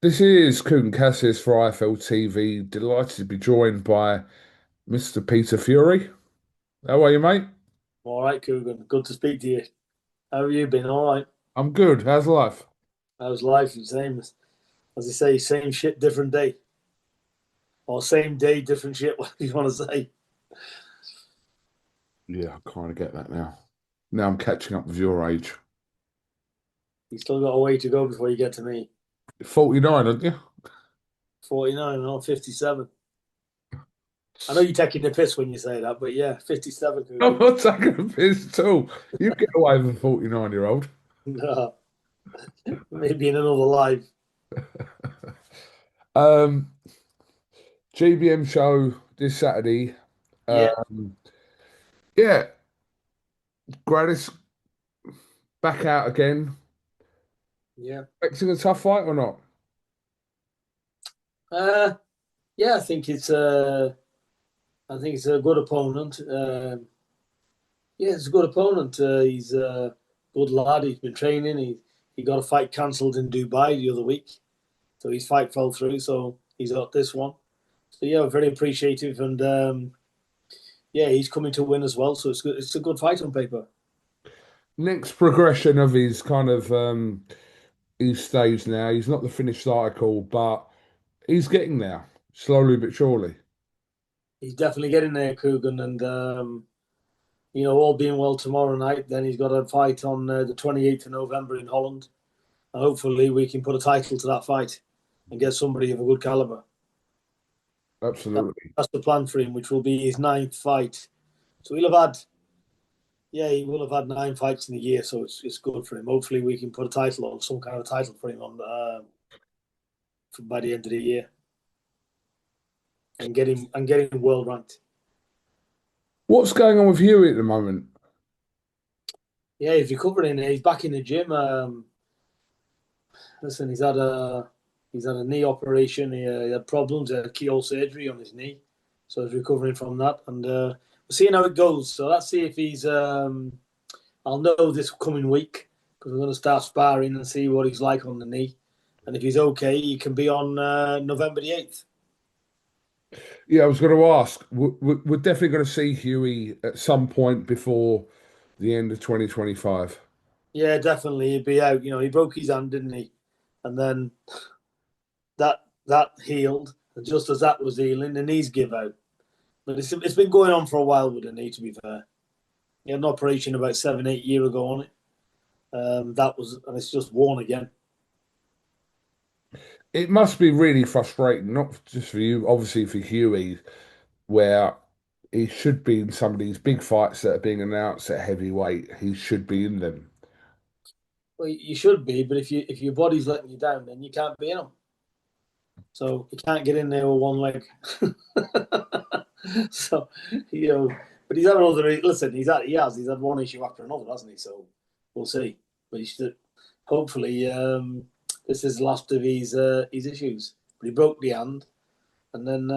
This is Kugan Cassius for IFLTV. Delighted to be joined by Mr. Peter Fury. How are you, mate? All right, Coogan. Good to speak to you. How have you been? All right. I'm good. How's life? How's life? Same as they say, same shit, different day. Or same day, different shit, whatever you want to say. Yeah, I kind of get that now. Now I'm catching up with your age. You still got a way to go before you get to me. 49, aren't you? 49, and I'm 57. I know you're taking the piss when you say that, but yeah, 57, I'm Coogan. not taking a piss at all. You get away with a 49-year-old. No, maybe in another life. Um, GBM show this Saturday. Yeah, Yeah, Gladys back out again. yeah. Expecting a tough fight or not? Uh, yeah, I think it's a good opponent. Yeah, it's a good opponent. He's a good lad. He's been training. He got a fight cancelled in Dubai the other week, so his fight fell through. So he's got this one. So yeah, very appreciative, and yeah, he's coming to win as well. So it's good. It's a good fight on paper. Next progression of his his stage now. He's not the finished article, but he's getting there slowly but surely. He's definitely getting there, Coogan, and all being well tomorrow night, then he's got a fight on the 28th of November in Holland, and hopefully we can put a title to that fight and get somebody of a good caliber. That, Absolutely. that's the plan for him, which will be his ninth fight. So he'll have had, yeah, he will have had 9 fights in a year, so it's good for him. Hopefully, we can put a title on some kind of title for him on by the end of the year and get him world ranked. What's going on with Hughie at the moment? Yeah, he's recovering. He's back in the gym. Listen, he's had a knee operation. He had problems. He had keyhole surgery on his knee, so he's recovering from that. And we're seeing how it goes. So let's see if he's. I'll know this coming week because we're going to start sparring and see what he's like on the knee. And if he's okay, he can be on November the 8th. Yeah, I was going to ask. We're definitely going to see Hughie at some point before the end of 2025. Yeah, definitely. He'd be out. He broke his hand, didn't he? And then that healed. And just as that was healing, the knees give out. But it's been going on for a while with the knee, to be fair. He had an operation about 7, 8 years ago on it. And it's just worn again. It must be really frustrating, not just for you, obviously for Hughie, where he should be in some of these big fights that are being announced at heavyweight. He should be in them. Well, you should be, but if your body's letting you down, then you can't be in them. So you can't get in there with one leg. so you know, but he's had another. Listen, he's had one issue after another, hasn't he? So we'll see. But he should hopefully this is the last of his issues. But he broke the hand, and then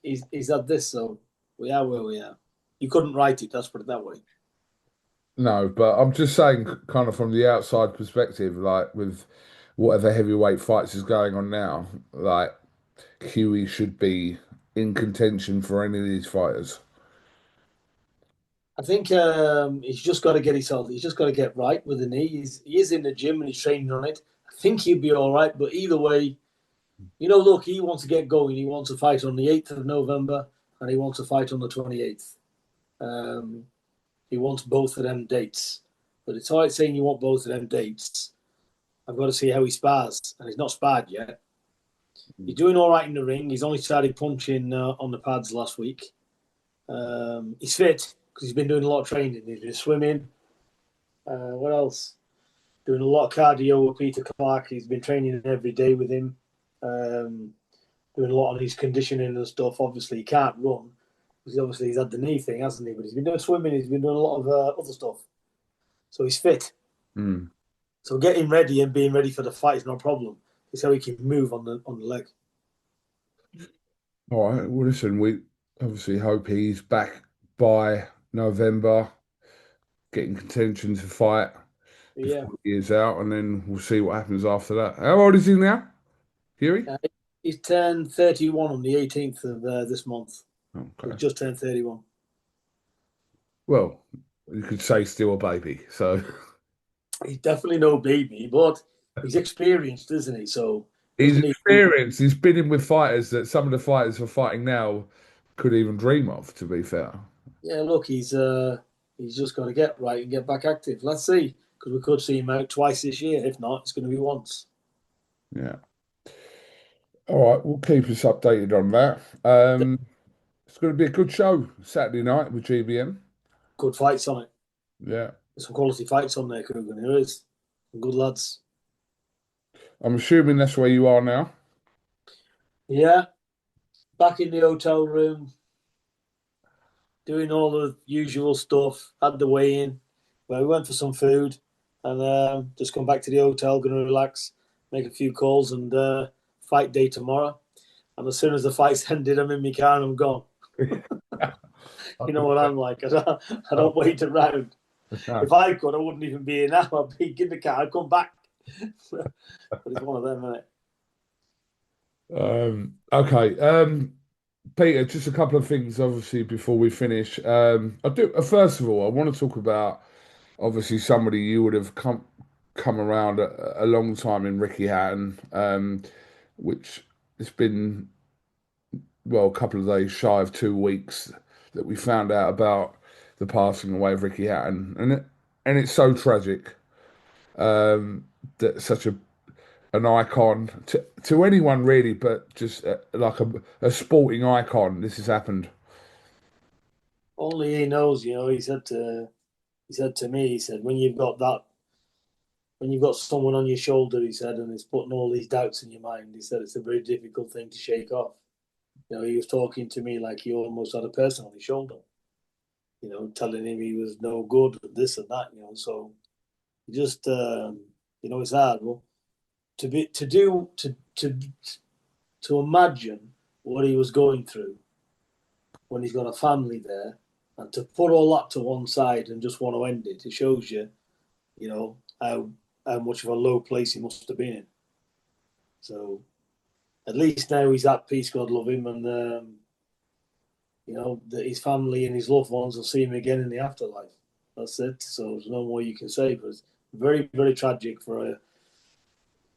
he's had this. So we are where we are. You couldn't write it. Let's put it that way. No, but I'm just saying, kind of from the outside perspective, like with whatever heavyweight fights is going on now, like Hughie should be in contention for any of these fighters. I think he's just got to get himself. He's just got to get right with the knee. He is in the gym and he's training on it. I think he'll be all right. But either way, look, he wants to get going. He wants to fight on the 8th of November and he wants to fight on the 28th. Um, he wants both of them dates. But it's all right saying you want both of them dates. I've got to see how he spars, and he's not sparred yet. He's doing all right in the ring. He's only started punching on the pads last week. He's fit because he's been doing a lot of training. He's been swimming. What else? Doing a lot of cardio with Peter Clark. He's been training every day with him. Um, Doing a lot on his conditioning and stuff. Obviously, he can't run because obviously he's had the knee thing, hasn't he? But he's been doing swimming. He's been doing a lot of other stuff. So he's fit. Mm. So getting ready and being ready for the fight is no problem. It's how he can move on the leg. All right. Well, listen, we obviously hope he's back by November, getting contention to fight But yeah, before he is out, and then we'll see what happens after that. How old is he now? Fury? Uh, he's turned 31 on the 18th of this month. He's Okay. just turned 31. Well, you could say still a baby. So He's definitely no baby, but he's experienced, isn't he? So he's doesn't need to. experienced. He's been in with fighters that some of the fighters who are fighting now could even dream of, to be fair. Yeah, look, he's just got to get right and get back active. Let's see, because we could see him out twice this year. If not, it's going to be once. Yeah. All right, we'll keep us updated on that. It's going to be a good show Saturday night with GBM. Good fights on it. Yeah. There's some quality fights on there, Coogan. There is some good lads. I'm assuming that's where you are now. Yeah, back in the hotel room, doing all the usual stuff. Had the weigh in, where we went for some food, and just come back to the hotel, going to relax, make a few calls, and fight day tomorrow. And as soon as the fight's ended, I'm in my car and I'm gone. You know what I'm like. I don't wait around. If I could, I wouldn't even be here now. I'd be in the car, I'd come back. But it's one of them, isn't it? Okay. Peter, just a couple of things, obviously, before we finish. I do. First of all, I want to talk about obviously somebody you would have come around a long time in Ricky Hatton, which it's been well a couple of days shy of 2 weeks that we found out about the passing away of Ricky Hatton, and it's so tragic that such an icon to anyone really, but just like a sporting icon. This has happened. Only he knows, you know. He said to me, he said, when you've got someone on your shoulder, he said, and it's putting all these doubts in your mind, he said it's a very difficult thing to shake off. You know, he was talking to me like he almost had a person on his shoulder, you know, telling him he was no good, this and that, you know. So just, you know, it's hard. Well, to be, to do, to imagine what he was going through when he's got a family there, and to put all that to one side and just want to end it, it shows you, you know, how much of a low place he must have been in. So at least now he's at peace, God love him, and you know that his family and his loved ones will see him again in the afterlife. That's it. So there's no more you can say, but it's very, very tragic for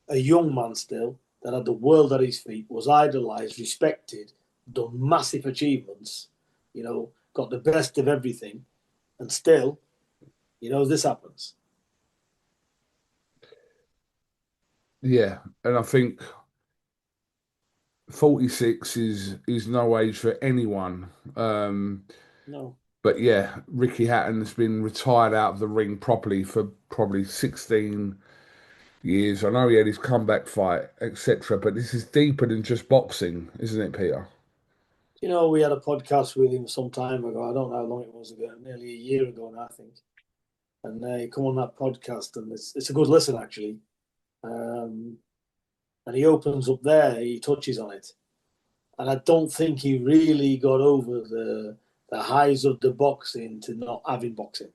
a young man still that had the world at his feet, was idolized, respected, done massive achievements, you know, got the best of everything, and still, you know, this happens. Yeah, and I think 46 is no age for anyone. No. But yeah, Ricky Hatton's been retired out of the ring properly for probably 16 years. I know he had his comeback fight, etc. But this is deeper than just boxing, isn't it, Peter? You know, we had a podcast with him some time ago. I don't know how long it was ago, nearly a year ago now, I think. And he come on that podcast, and it's a good listen actually. Um, and he opens up there, he touches on it, and I don't think he really got over the highs of the boxing to not having boxing.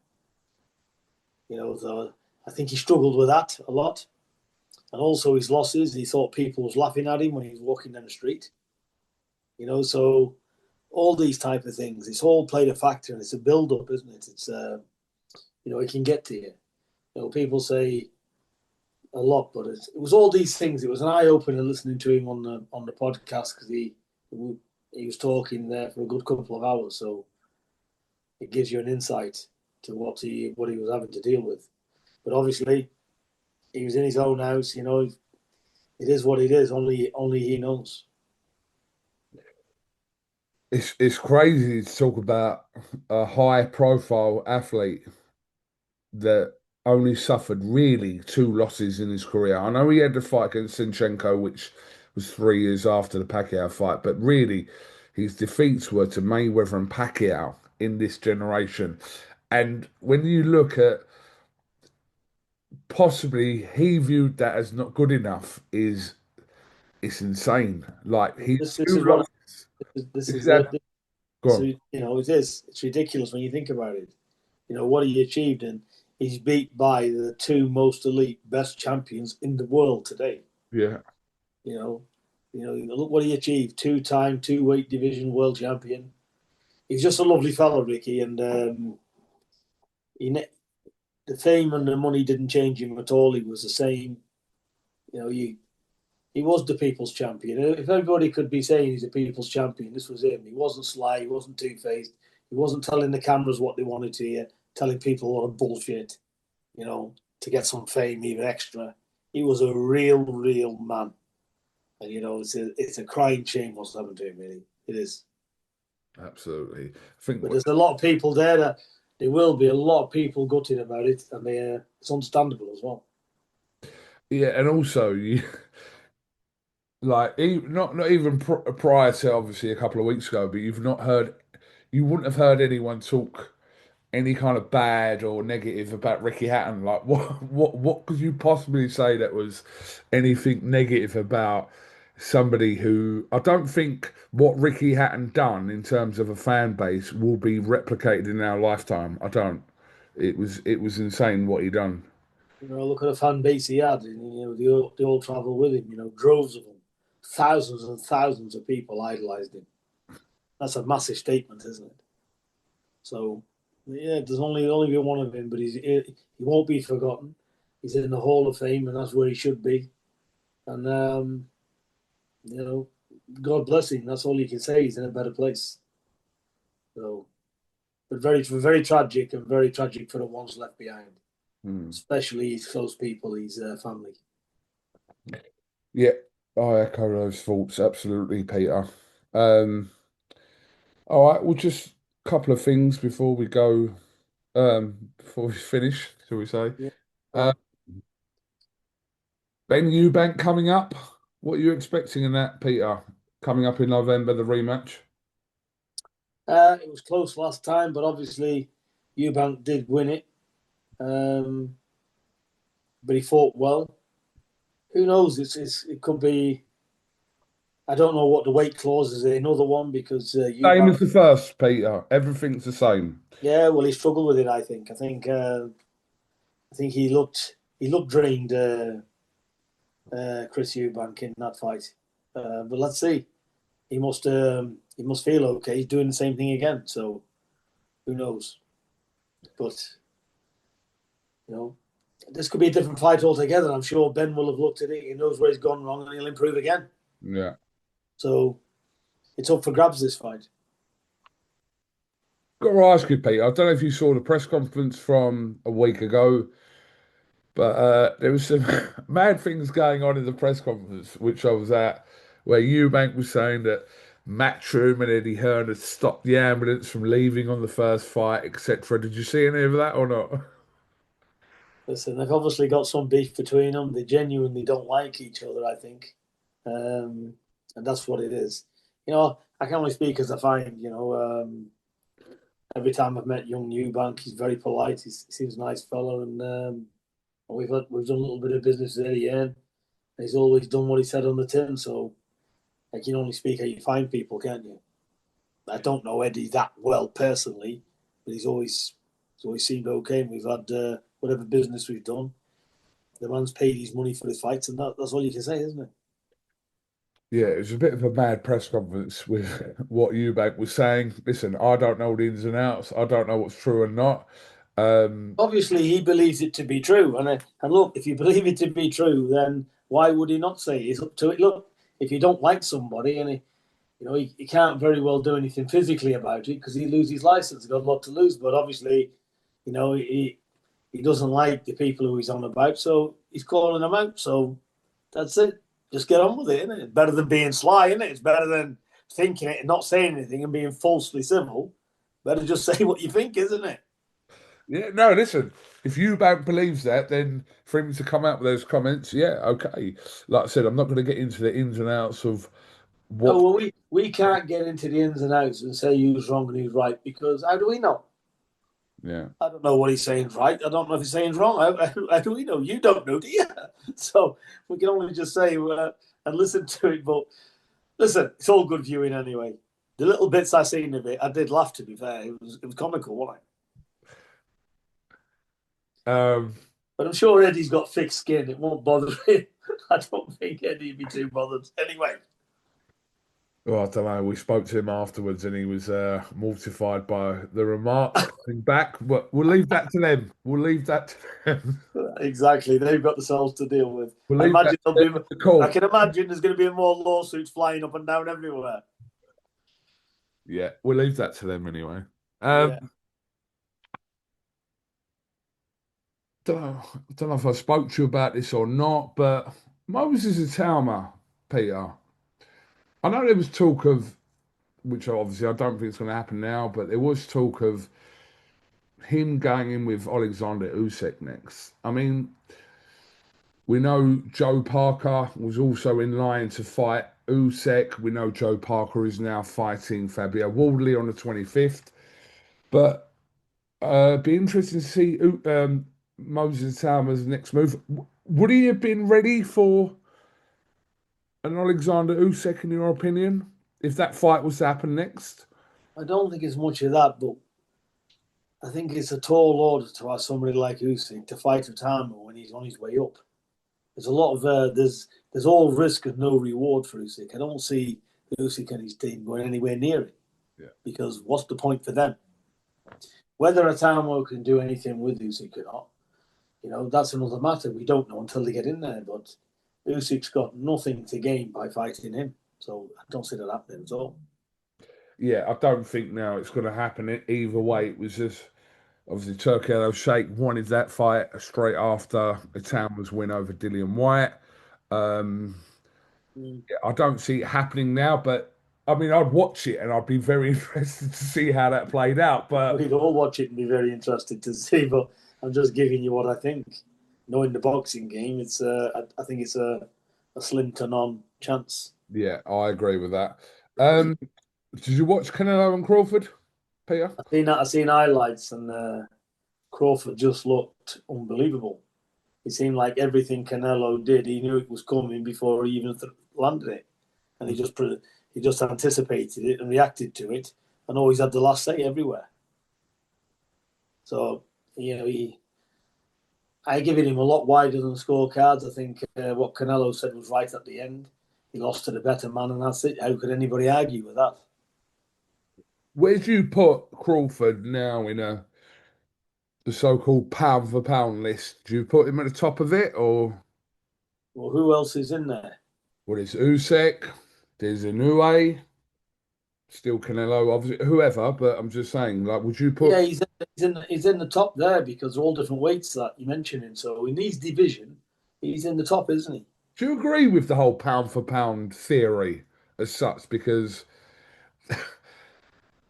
You know, I think he struggled with that a lot, and also his losses. He thought people was laughing at him when he was walking down the street. You know, so all these type of things, it's all played a factor, and it's a build up, isn't it? It's you know, it can get to you. You know, people say a lot, but it was all these things. It was an eye opener listening to him on the podcast because he was talking there for a good couple of hours, so it gives you an insight to what he was having to deal with. But obviously, he was in his own house. You know, it is what it is. Only he knows. It's crazy to talk about a high profile athlete that only suffered really two losses in his career. I know he had the fight against Sinchenko, which was 3 years after the Pacquiao fight, but really his defeats were to Mayweather and Pacquiao in this generation. And when you look at possibly he viewed that as not good enough, is it's insane. Like his This two is what losses. this This is is that. the Go so on. you know it is. It's ridiculous when you think about it. You know what he achieved, and he's beat by the two most elite, best champions in the world today. Yeah. You know, Look what he achieved: two-time, two-weight division world champion. He's just a lovely fellow, Ricky, and he, the fame and the money didn't change him at all. He was the same. He was the people's champion. If everybody could be saying he's a people's champion, this was him. He wasn't sly. He wasn't two-faced. He wasn't telling the cameras what they wanted to hear, telling people a lot of bullshit, to get some fame, even extra. He was a real man. And, it's a crying shame what's happened to him, really. It is. Absolutely. I think But there's a lot of people there. There will be a lot of people gutted about it, and it's understandable as well. yeah, and also you like not even prior to obviously a couple of weeks ago, but you wouldn't have heard anyone talk any kind of bad or negative about Ricky Hatton. Like what could you possibly say that was anything negative about somebody who I don't think what Ricky Hatton done in terms of a fan base will be replicated in our lifetime. I don't. It was insane what he done. Look at the fan base he had, and they all travel with him. Droves of them, thousands and thousands of people idolised him. That's a massive statement, isn't it? So, yeah, there's only been one of him, but he won't be forgotten. He's in the Hall of Fame, and that's where he should be. And you know, God bless him. That's all you can say. He's in a better place. So, but very tragic, and very tragic for the ones left behind, Hmm. especially his close people, his family. Yeah, I echo those thoughts absolutely, Peter. Um, all right, well, just a couple of things before we go, before we finish, shall we say? Yeah. Uh, Benn Eubank coming up. What are you expecting in that, Peter? Coming up in November, the rematch. It was close last time, but obviously Eubank did win it. Um, but he fought well. Who knows? It could be. I don't know what the weight clause is. Another one because Same Eubank. as the first, Peter. Everything's the same. Yeah, well, he struggled with it. I think he looked drained. Chris Eubank in that fight. But let's see. He must feel okay. He's doing the same thing again. So who knows? But you know, this could be a different fight altogether. I'm sure Benn will have looked at it. He knows where he's gone wrong, and he'll improve again. Yeah. So it's up for grabs this fight. Got to ask you, Peter. I don't know if you saw the press conference from a week ago, but there was some mad things going on in the press conference, which I was at, where Eubank was saying that Matchroom and Eddie Hearn had stopped the ambulance from leaving on the first fight, etc. Did you see any of that or not? Listen, they've obviously got some beef between them. They genuinely don't like each other, I think, um, and that's what it is. I can only speak as I find. Every time I've met young Eubank, he's very polite. He seems a nice fella, and we've done a little bit of business with Eddie Hearn. He's always done what he said on the tin, so I can only speak how you find people, can't you? I don't know Eddie that well personally, but he's always seemed okay. And we've had whatever business we've done. The man's paid his money for his fights, and that's all you can say, isn't it? Yeah, it was a bit of a mad press conference with what Eubank was saying. Listen, I don't know the ins and outs. I don't know what's true and not. Um, Obviously, he believes it to be true, and look, if you believe it to be true, then why would he not say it? It's up to it. Look, if you don't like somebody, and he can't very well do anything physically about it because he loses his license. He's got a lot to lose, but obviously, he doesn't like the people who he's on about, so he's calling them out. So that's it. Just get on with it, isn't it? It's better than being sly, isn't it? It's better than thinking it and not saying anything and being falsely civil. Better just say what you think, isn't it? yeah, no, listen, if Eubank believes that, then for him to come out with those comments, yeah, okay. Like I said, I'm not going to get into the ins and outs of No, what, well, we can't get into the ins and outs and say who's wrong and who's right because how do we know? yeah. I don't know what he's saying right. I don't know if he's saying wrong. How do we know? You don't know, do you? So we can only just say and listen to it. But listen, it's all good viewing anyway. The little bits I seen of it, I did laugh. To be fair, it was comical, wasn't it? Um, But I'm sure Eddie's got thick skin. It won't bother him. I don't think Eddie'd be too bothered anyway. Oh, I don't know. We spoke to him afterwards, and he was mortified by the remarks coming back. But we'll leave that to them. We'll leave that to them. Exactly, they've got themselves to deal with. We'll I leave that imagine to there'll them be. with the I court. can imagine there's going to be more lawsuits flying up and down everywhere. Yeah, we'll leave that to them anyway. Yeah, Don't know if I spoke to you about this or not, but Moses Atama, Peter. I know there was talk of, which obviously I don't think it's going to happen now, but there was talk of him going in with Alexander Usyk next. I mean, we know Joe Parker was also in line to fight Usyk. We know Joe Parker is now fighting Fabio Wardley on the 25th. But be interesting to see Moses Atama's next move. Would he have been ready for an Alexander Usyk, in your opinion, if that fight was to happen next? I don't think it's much of that, but I think it's a tall order to ask somebody like Usyk to fight Otama when he's on his way up. There's a lot of there's all risk and no reward for Usyk. I don't see Usyk and his team going anywhere near it Yeah. because what's the point for them? Whether Otama can do anything with Usyk or not, that's another matter. We don't know until they get in there. But Usyk's got nothing to gain by fighting him, so I don't see that happening at all. Yeah, I don't think now it's going to happen either way. It was just obviously Turkey Sheikh wanted that fight straight after Itama's win over Dillian White. Um, Mm. I don't see it happening now, but I mean, I'd watch it and I'd be very interested to see how that played out. But We'd all watch it and be very interested to see. But I'm just giving you what I think. Knowing the boxing game, I think it's a slim to none chance. yeah, I agree with that. Um, did you watch Canelo and Crawford, Peter? I seen highlights, and Crawford just looked unbelievable. It seemed like everything Canelo did, he knew it was coming before he even landed it, and he just anticipated it and reacted to it, and always had the last say everywhere. So I give it him a lot wider than scorecards. I think what Canelo said was right at the end. He lost to the better man, and that's it. How could anybody argue with that? Where do you put Crawford now in the so-called pound for pound list? Do you put him at the top of it, or Well, who else is in there? what is Usyk? There's Inoue, still Canelo, obviously whoever. But I'm just saying, like, would you Yeah, put? he's in the top there because they're all different weights that you mentioned him. So in his division, he's in the top, isn't he? Do you agree with the whole pound for pound theory as such? Because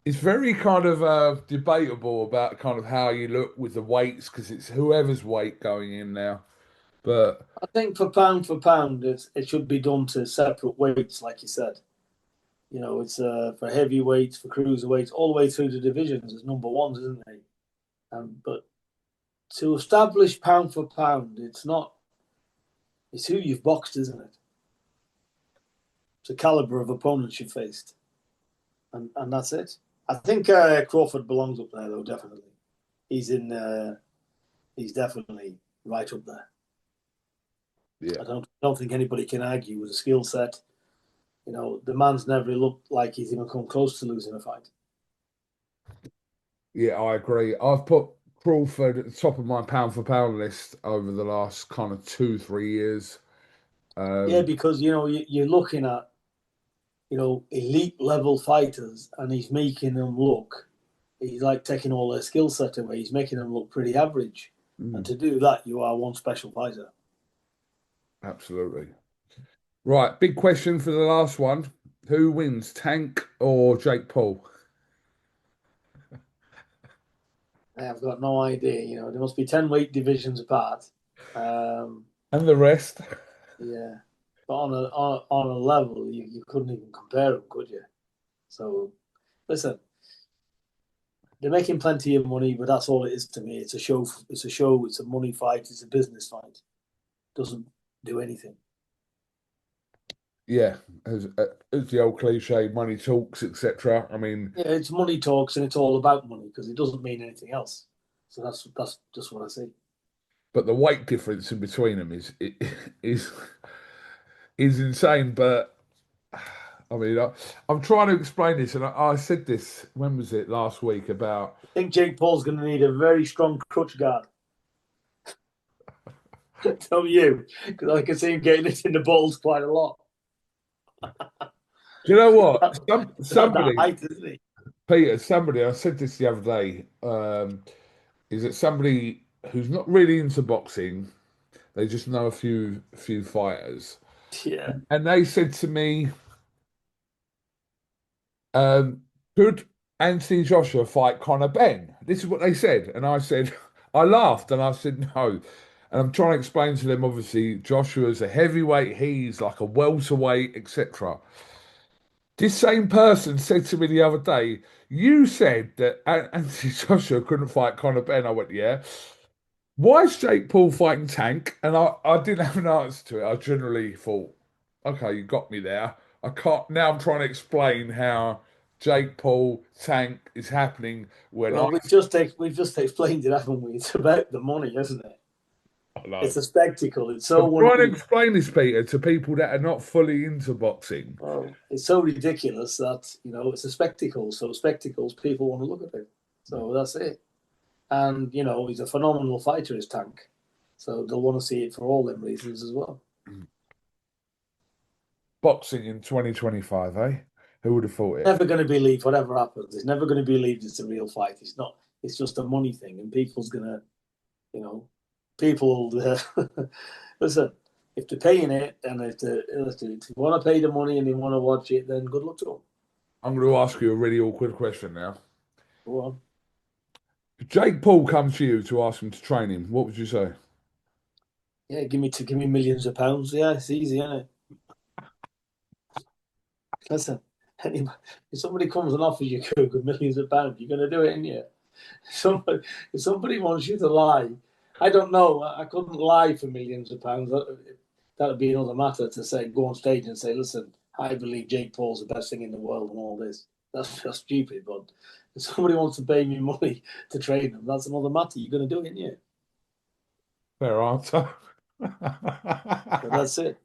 it's very kind of debatable about kind of how you look with the weights because it's whoever's weight going in now. But I think for pound, it should be done to separate weights, like you said. It's for heavyweights, for cruiserweights, all the way through the divisions as number ones, isn't they? But to establish pound for pound, it's not. It's who you've boxed, isn't it? It's the caliber of opponents you've faced, and that's it. I think Crawford belongs up there, though. Definitely, he's in. He's definitely right up there. yeah, I don't think anybody can argue with a skill set. The man's never looked like he's even come close to losing a fight. yeah, I agree. I've put Crawford at the top of my pound for pound list over the last kind of 2, 3 years. Yeah, Um, because you're looking at elite level fighters, and he's making them look. He's like taking all their skill set away. He's making them look pretty average, and mm, to do that, you are one special fighter. absolutely. Right, big question for the last one. Who wins, Tank or Jake Paul? I've got no idea. There must be 10 weight divisions apart. Um, And the rest? yeah, but on a level, you couldn't even compare them, could you? So, listen, they're making plenty of money, but that's all it is to me. It's a show. It's a show. It's a money fight. It's a business fight. It doesn't do anything. Yeah, as the old cliche, money talks, etc. I mean, Yeah, it's money talks, and it's all about money because it doesn't mean anything else. So that's just what I see. but the weight difference in between them is is insane. But I mean, I'm trying to explain this, and I said this, when was it, last week, about. I think Jake Paul's going to need a very strong crutch guard. Tell you, because I can see him getting it in the balls quite a lot. Do you know what? That Somebody, height, isn't he? Peter, somebody, I said this the other day, is that somebody who's not really into boxing, they just know a few fighters, Yeah. and they said to me, Um, could Anthony Joshua fight Conor Benn? This is what they said. And I said, I laughed and I said, no. And I'm trying to explain to them, obviously, Joshua's a heavyweight, he's like a welterweight, etc. This same person said to me the other day, you said that Anthony Joshua couldn't fight Conor Benn. I went, yeah. Why is Jake Paul fighting Tank? And I didn't have an answer to it. I generally thought, okay, you got me there. I can't now. I'm trying to explain how Jake Paul Tank is happening when Well, we've just explained it, haven't we? It's about the money, isn't it? I know. It's a spectacle. It's so I'm trying to one. explain this, Peter, to people that are not fully into boxing. Well, it's so ridiculous that it's a spectacle. So spectacles, people want to look at it. So that's it. And he's a phenomenal fighter, his Tank. So they'll want to see it for all them reasons as well. Boxing in 2025, eh? Who would have thought it? Never going to believe whatever happens. It's never going to believe it's a real fight. It's not. It's just a money thing, and people's gonna, you know, people. Listen, if they're paying it, and if they want to pay the money and they want to watch it, then good luck to them. I'm going to ask you a really awkward question now. Go on. If Jake Paul comes to you to ask him to train him, what would you say? Yeah, give me millions of pounds. Yeah, it's easy, isn't it? Listen, if somebody comes and offers you millions of pounds, you're going to do it, ain't you? If somebody wants you to lie, I don't know. I couldn't lie for millions of pounds. That would be another matter to say, go on stage and say, listen, I believe Jake Paul's the best thing in the world and all this. That's stupid. But if somebody wants to pay me money to train them, that's another matter. You're going to do it, ain't you? Fair answer. But that's it.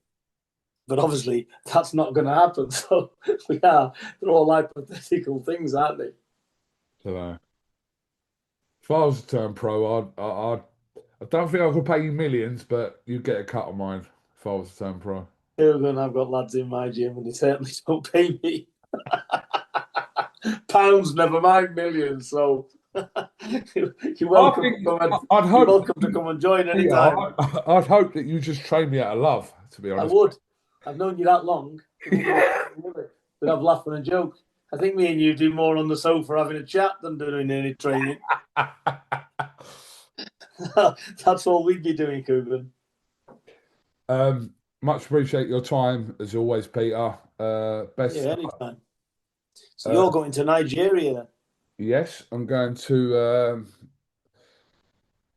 But obviously, that's not going to happen. So they're all hypothetical things, aren't they? So, if I was to turn pro, I don't think I could pay you millions, but you'd get a cut of mine if I was to turn pro. I've got lads in my gym and they certainly don't pay me pounds, never mind millions. So you're I welcome think to come and I'd you're hope, welcome to come and join yeah, anytime. I'd hope that you just train me out of love, to be I honest. would. I've known you that long. We'd have laughing and joke. I think me and you do more on the sofa having a chat than doing any training. That's all we'd be doing, Coogan. Much appreciate your time as always, Peter. Yeah, Best. anytime. So Uh, you're going to Nigeria then? yes, I'm going to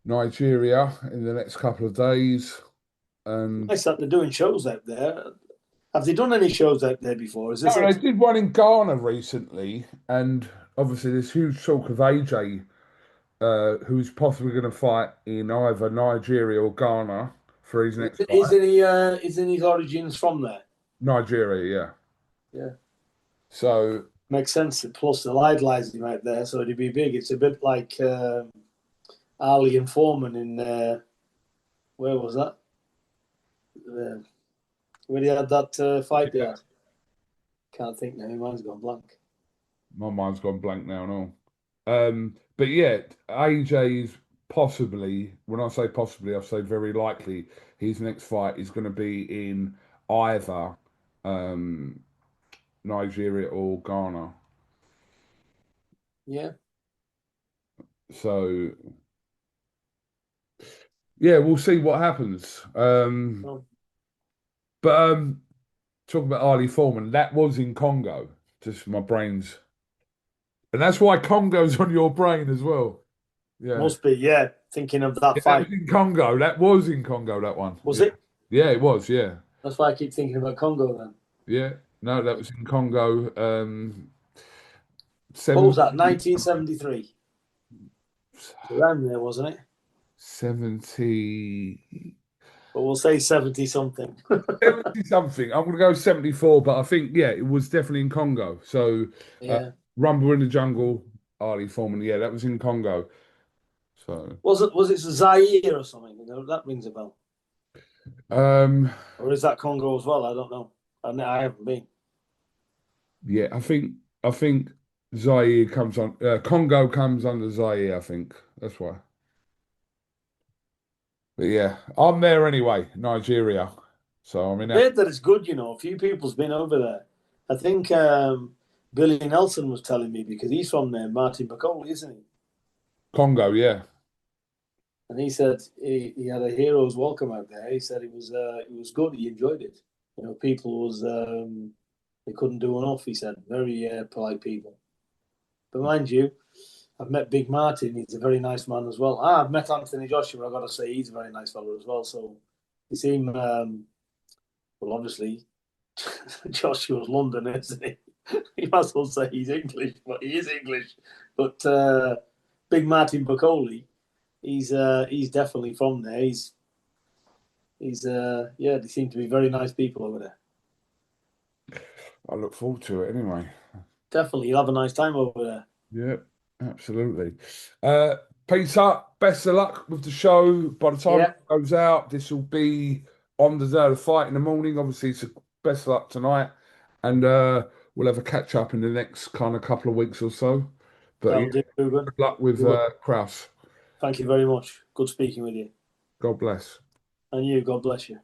Nigeria in the next couple of days, and Nice that they're doing shows out there. Have they done any shows out there before? Is this no, they it? did one in Ghana recently, and obviously there's huge talk of AJ, who's possibly going to fight in either Nigeria or Ghana for his next fight. Isn't his origins from there? Nigeria, yeah. Yeah. So Makes sense. Plus, they'll idolize him out there, so it'd be big. It's a bit like Ali and Foreman in where was that? Uh, where they had that fight they yeah, had. Can't think now. Mine's gone blank. my mind's gone blank now and all. But yeah, AJ's possibly, when I say possibly, I say very likely, his next fight is going to be in either um, Nigeria or Ghana. Yeah. So yeah, we'll see what happens. Well, But talking about Ali Foreman, that was in Congo. Just my brain's, and that's why Congo's on your brain as well. Yeah. must be. Yeah. Thinking of that Yeah, that fight. was in Congo. That was in Congo, that one. Was Yeah. it? Yeah, it was. Yeah. That's why I keep thinking about Congo then. Yeah. No, that was in Congo. What was 70, that? 1973. Around there, wasn't it? 70. but we'll say 70 something. 70 something. I'm gonna go 74, but I think yeah, it was definitely in Congo. So uh, Yeah. Rumble in the Jungle, Ali Foreman, yeah, that was in Congo. So Was it Zaire or something? That rings a bell. um Or is that Congo as well? I don't know. I haven't been. yeah, I think Zaire comes on Congo comes under Zaire, I think. That's why. But yeah, I'm there anyway, Nigeria. So I mean Heard that it's good, A few people's been over there. I think Billy Nelson was telling me because he's from there, Martin Bacoli, isn't he? Congo, yeah. And he said he had a hero's welcome out there. He said it was good. He enjoyed it. People was they couldn't do enough. He said very polite people. But mind you, I've met Big Martin. He's a very nice man as well. I've met Anthony Joshua. I've got to say he's a very nice fellow as well. So you seem well, obviously Joshua's London, isn't he? You might as well say he's English, but he is English. But Big Martin Bacoli, he's definitely from there. He's yeah, they seem to be very nice people over there. I look forward to it anyway. Definitely, you'll have a nice time over there. Yeah, absolutely. Uh, Peter, best of luck with the show. By the time it Yeah, goes out, this will be on the day of the fight in the morning. Obviously, so best of luck tonight. And we'll have a catch up in the next kind of couple of weeks or so. But yeah, that'll do, Ruben. good luck with Kraus. Thank you very much. Good speaking with you. God bless. And you, God bless you.